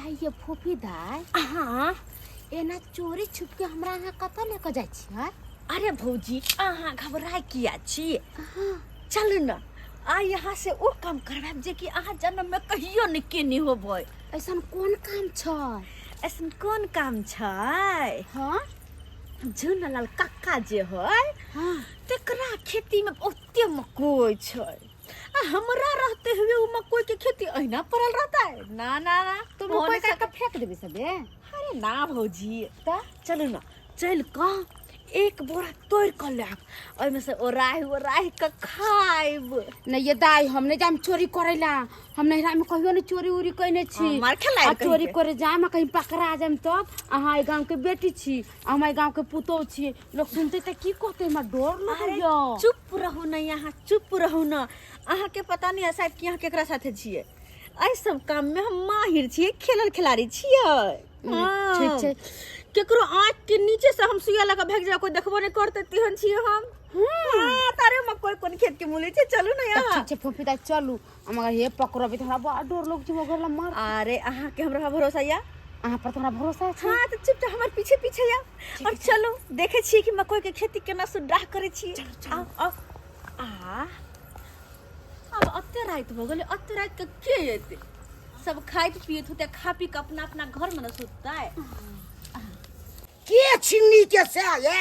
आइए फूफी दाई। हाँ एना चोरी छुप के हमरा यहाँ कतऽ लेके जाइ छियै? अरे भौजी अहाँ घबराए किया छी? चलू न आ यहाँ से ओ काम करवाब जे कि अहाँ जन्म में कहियो नहीं केने होबै। ऐसन कोन काम छै? ऐसन कोन काम छै? हाँ झुनलाल कक्का जे है हाँ तेकरा खेती में ओते मकई छै। हमरा रहते हुए वो मकई के खेती अहिना पड़ल रहता है? ना ना ना तो हो मकई नहीं काट के सकत। फेंक देबे सबे? अरे ना भौजी त चलू न चल का एक बोरा तोड़ कर लाब ओइमे से ओराही के खाइब। नहीं ये दाई हम नहीं जाम चोरी करे ला। हम नहरा में कहियो नहीं चोरी उरी कइने छी। मार खेलाइ आ चोरी करे जाम कहीं पकड़ा जाम तब अहाँ ए गांव के बेटी छी, हम ए गांव के पुतौ छी। लोग सुनते त की कहते? हमरा डर लगैया। चुप रहू न यहाँ चुप रहू न। अहाँ के पता नहीं है शायद कि अहाँ केकरा साथे छिए। एहि सब काम में हम माहिर छिए, खेलल खिलाड़ी छिए। ठीक छै। केकरो आँख के नीचे से हम सुइया लगा भाग जा कोई देखबो नहीं करते तिहन छिए हम। हां तारे मकई कोन खेत के मूली छे चलू न यहाँ। ठीक छै फूफी दाई चलू। हमरा हे पकड़बे त हमरा बड़ा डर लग छै मगर ला मार। अरे अहाँ के हमरा भरोसा या? अहाँ पर हमरा भरोसा छै। हाँ तो चुप हमारे पीछे पीछे या। अब चलो देखे छी कि मकई के खेती केना सुधार करे छी। आओ आओ आ अब अत्ते रात हो गेले, अत्ते रात के एते सब खाइत पियत होते, खा पी के अपना अपना घर में न सुतता है। के छिन्नी के से ये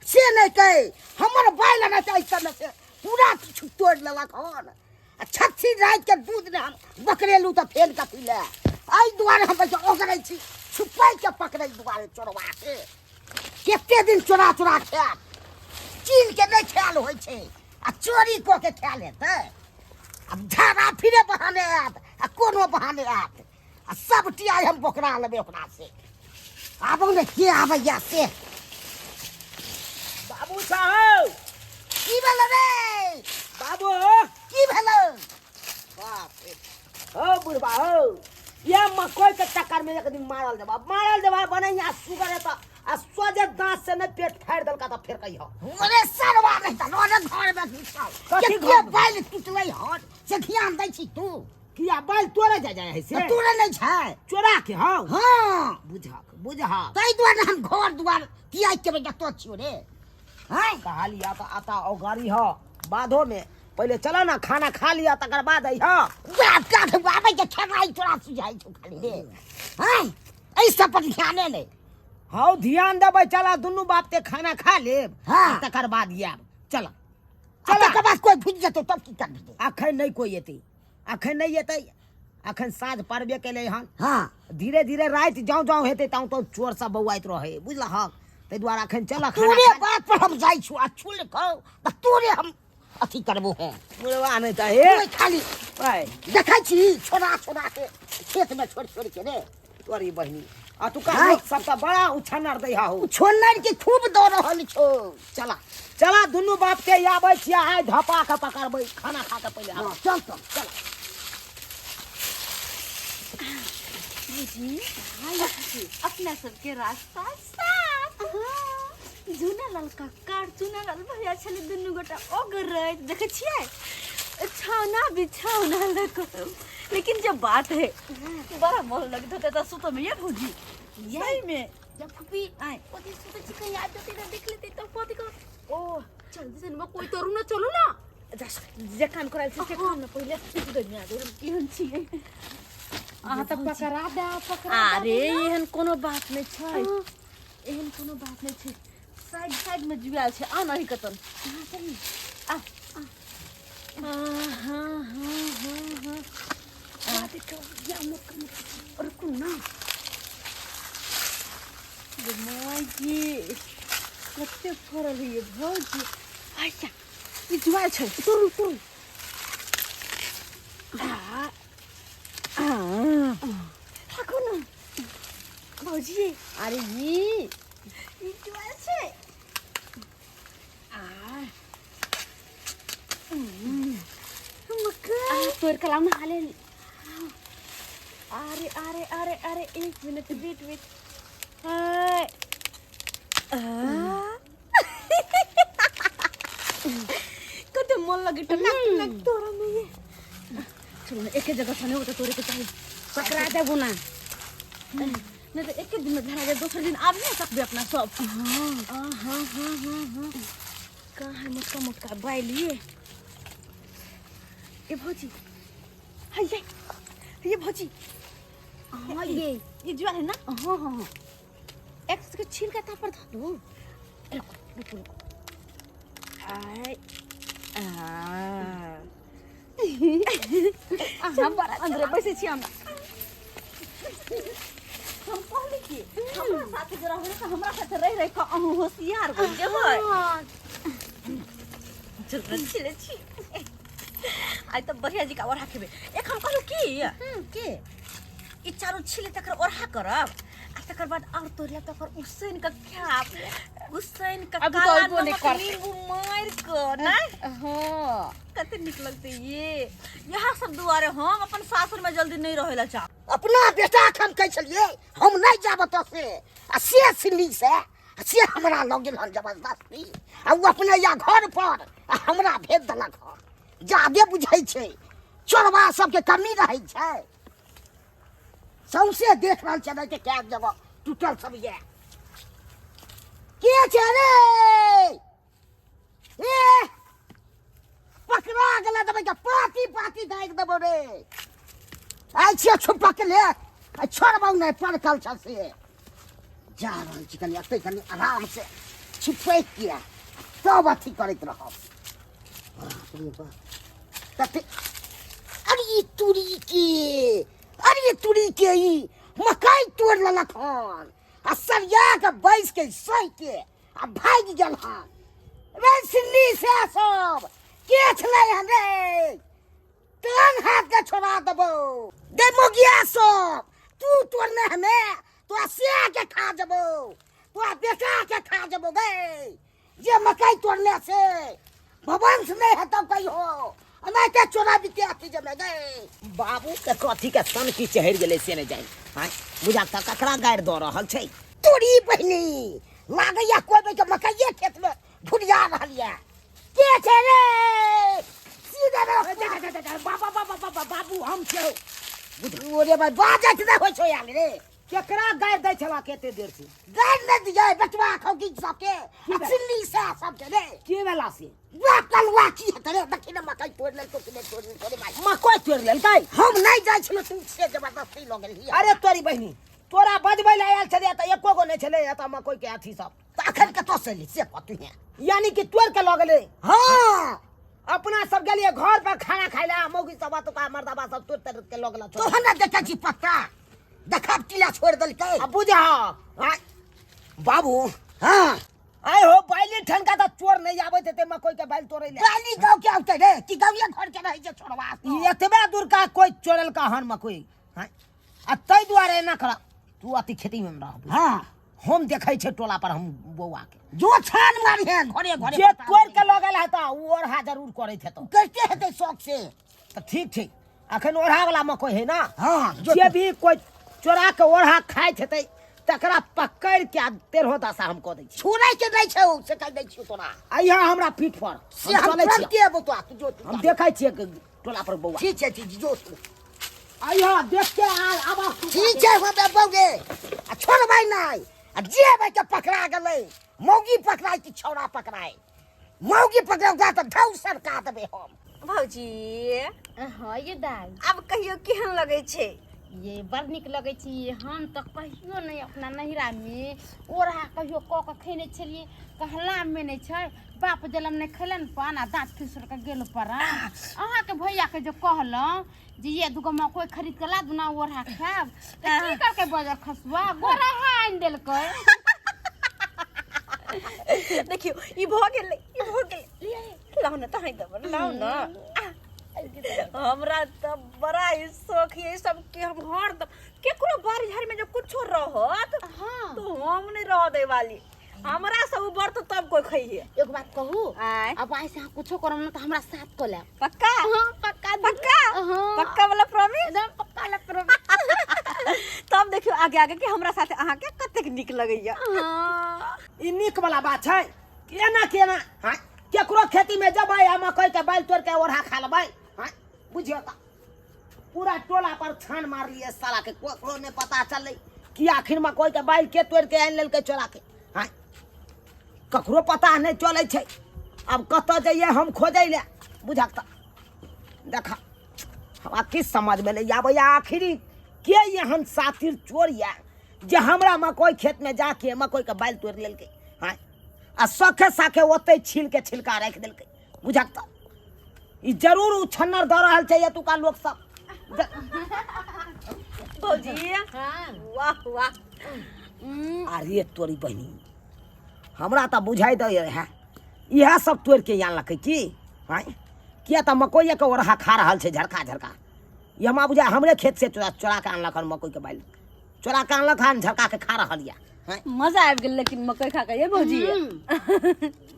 से नहीं कहे हमर बाइल ना चाहिए समय से पूरा किछु तोड़ लेलक हन। आ छत्ती रात के दूध ने हम बकरेलू तो फेल का पीले आई दुआरे हम बैठ ओगरै छी छुपाई के पकड़ै दुआरे चोरवा के। केते दिन चोरा चोरा खाय चीन के नहीं ख्याल होय छै आ चोरी को के ख्याल हेतै। अब झाड़ा फिरे बहाने आत आ कोनो बहाने आत आ सब टियाई हम बोकरा लेबे ओकरा से। आब ने के आबैया से बाबू साहब की भेल रे? बाबू की भेल? बाप रे हो बुढ़बा हो ये मकई के चक्कर में एक दिन मारल देबा बनैया सुगर है तो आ सोजे दांत से न पेट फाड़ देलका तो फिर कहियो ओरे सरवा नहीं त ओरे घर में घुसल कथी के घर में? बैल टूटलै हन से ध्यान दै छी तू? किया बैल तोड़े जाय है से तूरे नहीं छै? चोरा के हो हां बुझा तै दुआरे हम घर दुआर किया के जतो छियो रे। हैं कहाली आता और गाड़ी हो बाधो में पहले चलो ना खाना खा लिया तकर बाद आई हो। बाप का बाबा के ठगाई चोरा सुझाई छु खाली रे। हैं ऐ सब पर ध्यान नहीं। हाउ ध्यान देबै चला दुनू बाप ते खाना खा लेब हाँ। तकर बाद आब चला चला के बाद कोई भूल जतो तब की करबे? अखन नहीं कोई एतै, अखन नहीं एतै, अखन साँझ पड़बे केले हन। हां धीरे धीरे रात जाऊ हेतै ताऊ तो चोर सब बौआइत रहे बुझलह। तै द्वारा अखन चला तूरे बात पर हम जाई छु आ छुल को त तूरे हम अथी करबो है। बुढ़वा नहीं त हे तू खाली भाई देखै छी छोड़ा छोड़ा के खेत में छोड़ छोड़ के रे। तोरी बहिनी आ तू का हाँ। सबका बड़ा उछनर दै हो। छोनर के खूब दो रहल छो। चला चला दुनू बाप के आबै छिया आइ धपा के पकड़बै खाना खा के पहले हां हाँ। चल चल चल जी अपना सबके रास्ता साफ। झुनलाल कक्का झुनलाल भैया छले दुनू गोटा ओगरैत देखे छियै छाना बिछाना लको। लेकिन जब बात है बड़ा मोह लगत होता तो सुतो में ये भौजी सही में जब फूफी आए ओदी सुते छी कहीं याद जती ना देख लेते तो पति को ओ जल्दी से न कोई तोरू ना चलो ना। जे काम कराल से काम में पहले दुनिया दे केहन छियै अहाँ त पकड़ा दा अरे एहन कोनो बात नहीं छै, एहन कोनो बात नहीं छै। साइड साइड में जुआल छै आ नहीं कतन आ हाँ देखो या मत रुको ना मायजी कते फरल है ये भौजी। आया ये जुआल छै तुरु तुरु थाको ना भौजी। अरे ये जुआल छै तोर कलाम ना हाले। अरे अरे अरे अरे एक मिनट वेट वेट हाय कते मन लगे टक तोरा में ये चलो एक जगह सने होता तोरे के चाहिए पकड़ा देबो ना। नहीं तो एक दिन में धरा जाए, दूसरे दिन आप नहीं सकते अपना सब। हाँ हाँ। कहाँ है मोटका मोटका बाई लिए? ये भौजी, हाय ये भौजी, हाँ ये ज्वार है ना? हाँ एक उसके छील के तापर धो दो। रुको। आय हम अंदर बैसे छी हम कहले कि हमरा साथे जरा होले त हमरा साथे रह के अहू होशियार बन जेबै। चल छिले छी आई त बढ़िया जी का ओढ़ा खेबे। एक हम कहलु की ई चारो छिले तकर ओढ़ा करब आ तकर बाद और तोरिया तकर उसैन के खाब। उसैन के अब तो काला अइबो नहीं नमक करते। नींबू मार के ना हाँ कते निक लगते ये। यहाँ सब दुआरे हम अपन सासुर में जल्दी नहीं रहेला चाह। अपना बेटा के हम कह चलिए हम नहीं जाब तो से सिल्ली से हमरा लग गेल हन जबरदस्ती आ वो अपने या घर पर आ हमरा भेज देलक हन। जादे बुझै छै चोरबा सबके कमी रहै छै। सौंसे देख रहल छै कि क्या जगह टूटल सब ये के छै रे ए पकड़ा गेला दबै के पाती दाइग देबो रे। आई छियै छुपा के ले आ छोड़बौ नहीं पड़कल छ से जा रहल छी कनी अतै कनी आराम से छिपै किया सब अथी करैत रहब। तते अरे तुरी के ई मकई तोड़ लेलक हन आ सरिया के बैस के सही के आ भाग गेल हन। रे सिल्ली से सब के छलै हन रे कान हाथ के छोड़ा देबो दे मोगिया सब तू तोड़ने हमें तो से के खा जबो तो बेटा के खा जबो गए जे मकई तोड़ने से भवन से नहीं है तब कहीं हो मैं के चोरा बिते आती जब मैं गए बाबू के कथी के सन की चढ़ गेले से नहीं जाए। हां बुझा त ककरा गाड़ द रहल छै। तोरी बहनी लागैया कोई के मकई खेत में भुरिया रहलिया के छे रे सीधे रे बाबू हम छौ ओरे भाई बाजत ना होय छो यार रे केकरा गाड़ दै छला केते देर से गाड़ न दिया बचवा खौकी सबके सिल्ली से सबके रे के वाला से कलवा की है रे देखी ना मकई तोड़ ले तो किने तोड़ भाई मकई तोड़ लेल कै हम नहीं जाय छलो तू से जबरदस्ती लग गेल। अरे तोरी बहिनी तोरा बजबै ले आयल छले त एको गो नहीं छले त मकई के अथी सब तो अखन के तो से ली से पतू है यानी कि तोड़ के लग गेले। हां अपना सब गेलिए घर पर खाना खाइला मौगी सब तो का मर्दाबा सब तोड़ के लगला तो हना देखा छी पक्का देखा टीला छोड़ दल के अब बुझा बाबू हां आय हो बैली ठनका त चोर नहीं आबे थे मकई के बैल तोड़े ले गाली गांव के आउते रे कि गांविया घर के रही जे छोड़वा एतबे दूर का कोई चोरल का हन मकई हां आ तई दुआरे ना करा तू अति खेती में रह। हां हम देखै छै टोला पर हम बौआ के जो छान मारी है घरे घरे जे तोड़ के लगल है त ओढ़ा जरूर करैत हेतो करते हेते शौक से त ठीक छै। अखन ओढ़ा वाला मकई है ना हां जे भी कोई चोरा के ओढ़ा खाइत हेतै तकरा पकड़ के तेरहो दशा हम कह दै छी। छोड़ै के नहीं छौ से कह दै छी तोरा आइहा हमरा पीठ पर से हम चलै छी। के बतो जो हम देखै छियै टोला पर बौआ ठीक है जो आइहा देख के आबा ठीक है हम बौगे आ छोड़बै नहीं आ जे भाई के पकड़ा गेलै मौगी पकड़ाई कि छौड़ा पकड़ाई मौगी पकड़ा त ढौ सरका देबे हम। भौजी हाँ ये दाई अब कहियो केहन लगे छे? ये बड़ निक लगे छी। हम तो कहियो नहीं अपना नहिरा में ओढ़ा कहियो क के खेने छलिए कहला में नहीं छै बाप जलम नहीं खेलन पान आ दांत फिसर के गेल पर अहाँ के भैया के जो कहलो जे ये दुगो मकई खरीद के ला दुना ओढ़ा खाब त की करके बाजार खसवा गोरा हाइन देल के देखियो ई भ गेलै लाउ न तहै दब लाउ न। हमरा त बड़ा ही शौक है सब के हम हर दम केकरो बारी झाड़ी में जो कुछो रहत हाँ तो हम नहीं रह दे वाली हमरा सब ऊपर तो तब कोई खइए। एक बात कहू आय अब ऐसे हाँ कुछो करम न तो हमरा साथ को ले पक्का पक्का पक्का हाँ पक्का वाला प्रॉमिस एकदम पक्का लग करो तब देखियो आगे आगे के हमरा साथे अहाँ के कतेक निक लगैया। हाँ ई निक वाला बात छै। केना हां केकरो खेती में जबै आ मकई के बैल तोड़ के ओढ़ा खा लेबै हां बुझियो त पूरा टोला पर छान मार लिए साला के कोकरो ने पता चलै कि आखिर मकई के बाइल के तोड़ के आन लेलकै चोरा के। हाँ ककरो पता नहीं चले छै। अब कत जाइए हम खोजै ले बुझक त देखा हमरा किस समझ में नहीं आबै आखिर के एहन सातिर चोर या जे हमरा मकई खेत में जाके मकई के बाइल तोड़ लेलकै। हाँ आ सखे साखे ओते छील के छिलका राख देलकै बुझक त ई जरूर उछन्नर द रहल छै एतुका लोक सब। भौजी हाँ वाह वाह अरे तोरी बहनी हमरा त बुझाइ दे है इएह सब तोड़ के आनलकै की। हाँ किया त मकई के ओरहा खा रहल छै झरका झरका। ये हमरा बुझा हमरे खेत से चोरा चोरा के आनलक हन मकई के बाइल चोरा के आनलक हन झरका के खा रहल या। हाँ मजा आबि गेल लेकिन मकई खा के ये भौजी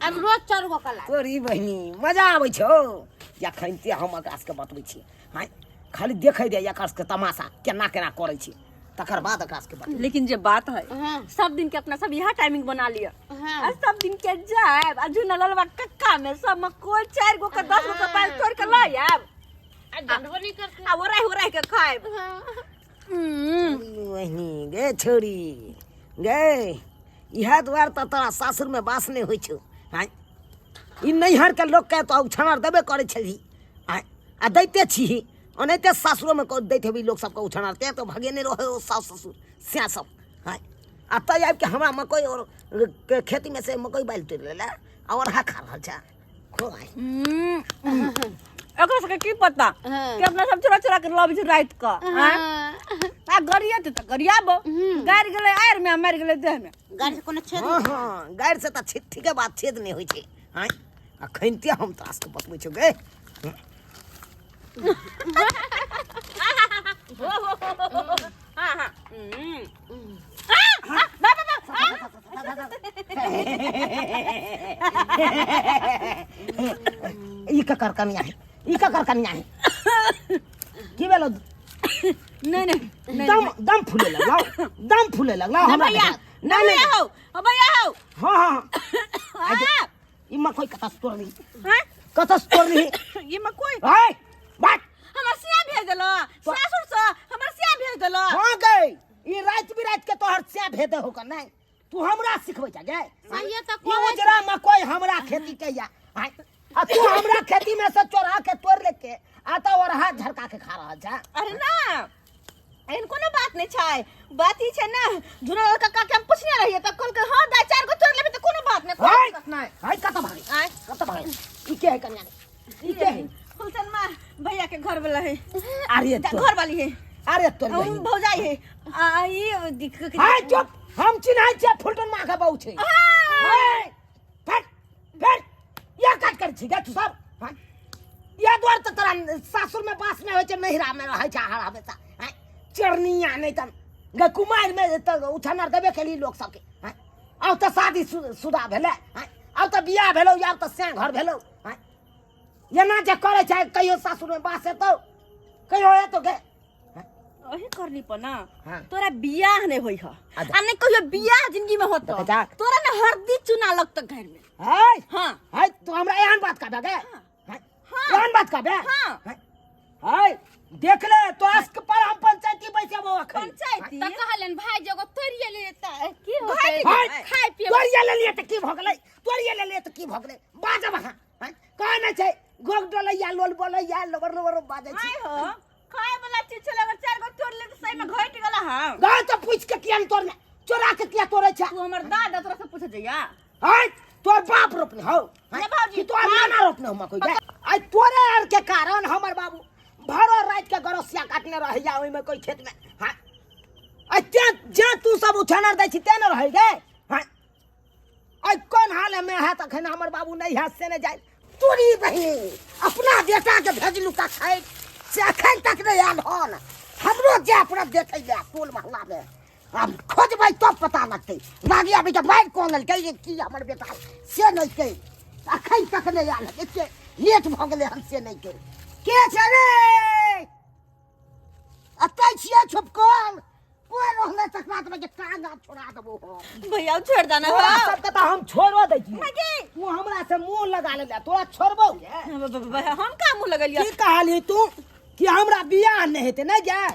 अब रोज 4 गो कला तोरी बहनी मजा आबै छौ जखन ते हम एकरा सबके बतबै छी। हाँ खाली देखै दे एकर सबके तमाशा केना केना करै छी तकर बाद एकरा सबके बतबै। लेकिन जे बात है हाँ सब दिन के अपना सब यहाँ टाइमिंग बना लिया हाँ आ सब दिन के जाए आ जुना ललवा कक्का में सब मकई 4 गो के 10 गो के बाइल तोड़ के ला आब डंडवा नहीं करते आ ओराई के खाएब। बहनी गे छोरी गे इएह दुआरे त तोरा सासुर में बास नहीं होइ छौ। हाँ ई नैहर के लोग के तो उछानर देबे करे छली। हाँ आ दैते छी ओनाहिते सासुरो में दैत हेबी लोग सबके उछानर ते तो भगे नहीं रहे हो सास ससुर स्या सब। हाँ आ तै आबि के हमरा मकई और के खेती में से मकई बाइल तोड़ लेला और हा खा रहल छा खो भाई। एकरा सबके की पता हाँ। कि अपना सब चोरा चोरा के लबी छै रात क आ गरिया त गरियाबो गाड़ गेलै आयर में मार गेलै देह में गाड़ी से कोनो छेद हाँ हाँ गाड़ से त ठीक के बात छेद नहीं होइ छै। हाँ आ खैनते हम तोरा सबके बतबै छौ गे। हां हां ई ककर कनिया है ई ककर कनिया है की भेलो नहीं नहीं दम दम फूले लगला दम फूले लगला हमरा भैया नहीं नहीं हो भैया हो हां हां ई मकई कतस तोड़ली हां कतस तोड़ली ये मकई हाय बात हमर सिया भेज देलो सासुर से हमर सिया भेज देलो। हां गई ई रात बिरात के तोहर से भेदे हो का नहीं तू हमरा सिखबै जा गए। सही त ई उजरा मकई हमरा खेती के या हाय आ तू हमरा खेती में से चोरा के तोड़ लेके आता और हाथ झरका के खा रहल छा। अरे ना एहन कोनो बात नहीं छै बात ई छै ना जुना काका के हम पूछने रहिए त कहल के हां 4 गो तोड़ लेबे त कोनो बात नहीं हाय कोई बात नहीं। हाय कत भागी आय कत भागी ई के है कन्या ई के है फुलसन मां भैया के घर वाला है अरे तो घर वाली है अरे तो और भौजाई है आ ये हाय चुप हम चिन्हाई छे फुलटन मां के बहु छे। हाय फट या काट कर छी गे तू सब। हाय या द्वार त तोरा सासुर में बास में होय छे नहिरा में रहै छे हरा बेटा। हाय चरनिया नहीं त गे कुमार में त उछानर देबे केली लोग सबके। हाय अब त शादी सुदा भेले। हाय अब त बियाह भेलो या त से घर भेलो। हाय एना जे करे छे कहियो सासुर में बास हेतौ कहियो हेतौ गे ओही करनी पर ना हाँ। तोरा बियाह नहीं होई ह अच्छा। आ नहीं कहियो बियाह जिंदगी में होत अच्छा। तोरा ना हरदी चुना लगत घर में। हाय हां हाय तो हमरा एहन बात कहबे गे। हाय एहन बात कहबे। हाँ। हाय हाय देख ले तो आस्क पर हम पंचायती बैसेबो अखन पंचायती त कहलन भाई जगह तोड़िए ले त की हो भाई हाय खाए पिए तोरिया ले लिए त की भ गेलै तोरिया ले लिए त की भ गेलै बाजब हां हाय कह नै छै गोग डोलैया लोल बोलैया लबर लबर बाजै छी। आय हो खाए वाला चीज चले अगर 4 गो तोड़ ले त सही में घट गेला हां। गा त पूछ के किया तोड़ने चोरा के किया तोड़ै छै। तू हमर दादा तोरा से पूछ जइया हाय तोर बाप रोपने हो अरे बाबूजी, कि तोर नाना रोपने हो मकई गे आई तोरे आर के कारण हमर बाबू भरो रात के गरसिया काटने रहैया ओइ में कोई खेत में। हां अच्छा जे तू सब उछानर दै छी ते न रहै गे। हां आई कोन हाल में है तखन हमर बाबू नहीं हाथ से न जाय तोरी बहिन अपना बेटा के भेजलू का खाए से अखन तक नहीं याद होन हमरो जे अपना देखे ले टोल मोहल्ला में अब खोजबै तब पता लगतै लागी अभी जब मार कौन ललकै ये की हमर बेटा से नहीं के अखन तक नहीं याद है के लेट भ गेलै हम से नहीं के छै रे अतै छियै छुपकल कोई रहले तक रात में के टांगा छोड़ा देबो हम भैया छोड़ देना हो तोरा सबके त हम छोड़ो दै छी मागे तू हमरा से मुंह लगा ले तोरा छोड़बो के हम का मुंह लगलिया की कहली तू कि हमरा बियाह नहीं हेते नहीं जाय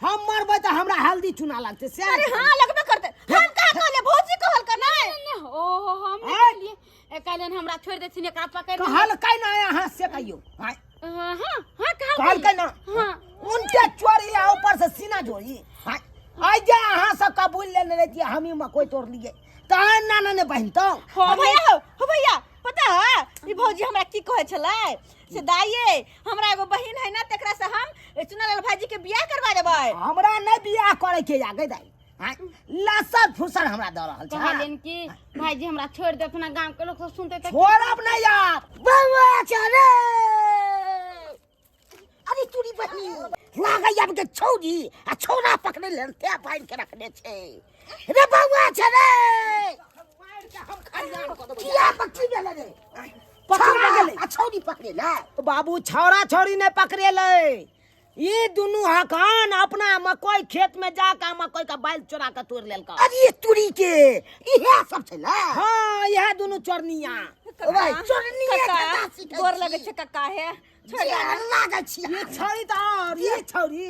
हम मरबै त हमरा हल्दी चूना लगते से अरे हाँ लगबे करते हम का कहले भौजी कहल का नहीं ओहो हम नहीं लिए कहलन हमरा छोड़ देथिन एकरा पकड़ कहल कै ना यहाँ से कहियो हां हां हां कहल कै ना हां उनके चोरी आ ऊपर से सीना जोड़ी हां आई जे अहाँ सब कबूल लेने रहती हम ही मकोई तोड़ लिए त नाना ने बहन तो हो भैया पता है ई भौजी हमरा की कहे छलै से दाइए हमरा एगो बहिन है ना तेकरा से हम चुनालाल भाईजी के बियाह करवा देबै हमरा नहीं बियाह करे के आगे दाई हां लसर फुसर हमरा द रहल छ कहलन कि भाईजी हमरा छोड़ दे अपना गांव के लोग सब सुनते त छोड़ब नहीं यार बउआ चले अरे तूरी बहनी लागा अब के छौरी आ छौरा पकड़े ले ते पाइन के रखने छे रे बउआ चले मार के हम खरियान क देबै किया पक्षी गेले रे पकड़ गेले आ छौरी पकड़े ले बाबू छौरा छौरी ने पकड़े ले ये दोनों हकान अपना मकई खेत में जाकर मकई का बैल चोरा के तोड़ लेलका अरे तूरी के इहे सब छे ना हां यह दोनों चोरनिया भाई चोरनिया कक्का के गोर लगे छे कक्का है छोड़ दे लागे छी ये छौरी तो और ये छौरी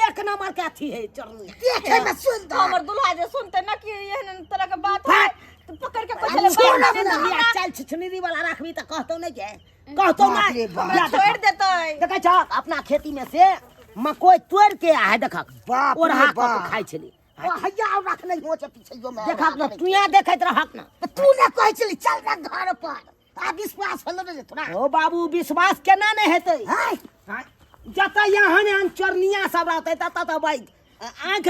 एक नंबर के अथी है चोरनी देखे में सुंदर हमर दुल्हा जे सुनते ना कि एहन तरह के बात है तो पकड़ के अरे पछले छोड़ बाहर ना, दे ये चल छिछनीरी वाला रखबी त कहतो नहीं के कहतो बाप नहीं रे बाप। हमरा छोड़ देतै देखै छ अपना खेती में से मकई तोड़ के आ देखक बाप और रे हाथ बाप। खाई छली हैया रखने हो छे पीछे जो मैं देखक न तू यहाँ देखैत रहक न तू ना कहै छली चल ना घर पर आ विश्वास होलो रे तोरा ओ बाबू विश्वास केना नहीं हेतै हाय जत यहाँ ने चोरनिया सब रहते तत त भाई आंख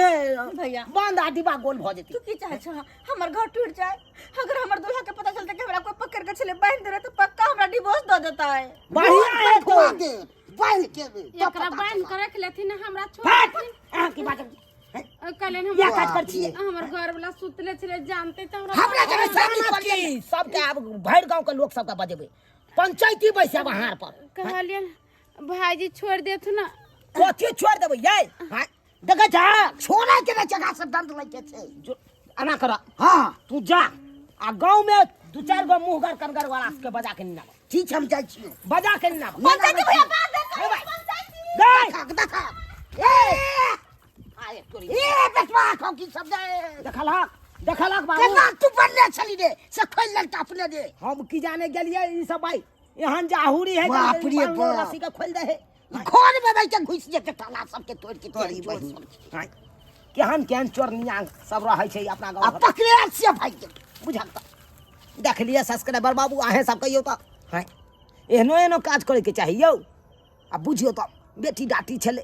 भैया। बंद आ डिब्बा गोल भ जेती तू की चाहे छ हमर घर टूट जाए अगर हमर दुल्हा के पता चलते कि हमरा कोई पकड़ के छले बांध दे रहे तो पक्का हमरा डिवोर्स दे देता है बढ़िया है तो दे बांध के एकरा बांध के रख लेथिन हमरा छोड़ हट देथिन आ की बात कहलन या हम काज कर छिए हमर घर वाला सुतले छले जानते त हमरा हमरा जगह शादी कर की सबके अब भर गांव के लोग सबका बजेबे पंचायती बैसे वहां पर कहलियन भाईजी छोड़ देथु ना कथी छोड़ देबै ये हां देखै छ छोड़ा के ना जगह से दंड लगे छे जो अना कर हां तू जा आ गांव में दू चार गो मुंहगर कनगर वाला के बजा के निना ठीक हम जाय छी बजा के निना पंचायती भैया बात देता है पंचायती गए देखा ए आए तोरी ए बेटवा को की सब दे देखलक बाबू केना तू बनले छली रे से खोल ले त अपने दे हम की जाने गेलिए ई सब भाई एहन जाहुरी है बाप रे बाप। रस्सी के खोल दे है खोल में बैठ के घुस जे के ताला सब के तोड़ के तेरी बहन केहन केहन चोरनिया सब रहै छै अपना आ गांव पकड़े से भाई के बुझल त देख लिए सब्सक्राइबर बाबू आहे सब कहियो त हैं एहनो एहनो काज करे के चाहिए आ बुझियो त बेटी डाटी छले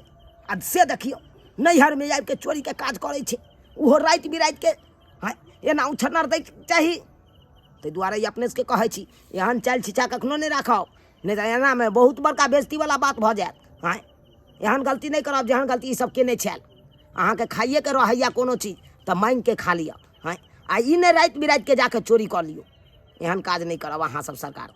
आ से देखियो नैहर में आबि के चोरी के काज करे छै उहो रात बिरात के हैं एना उछनर दै चाही ताहि दुआरे ई अपने के कहै छी एहन चाल छिछा कखनो नहीं राखब नहीं तो एना में बहुत बड़का बेइज्जती वाला बात भ जायत हैं एहन गलती नहीं करब जेहन गलती ई सब के नहीं छल अहाँ के खाइए के रहैया कोनो चीज तो मांग के खा लिया हैं आ ई नहीं रात बिरात के जाके चोरी कर लियो एहन काज नहीं करब अहाँ सब सरकार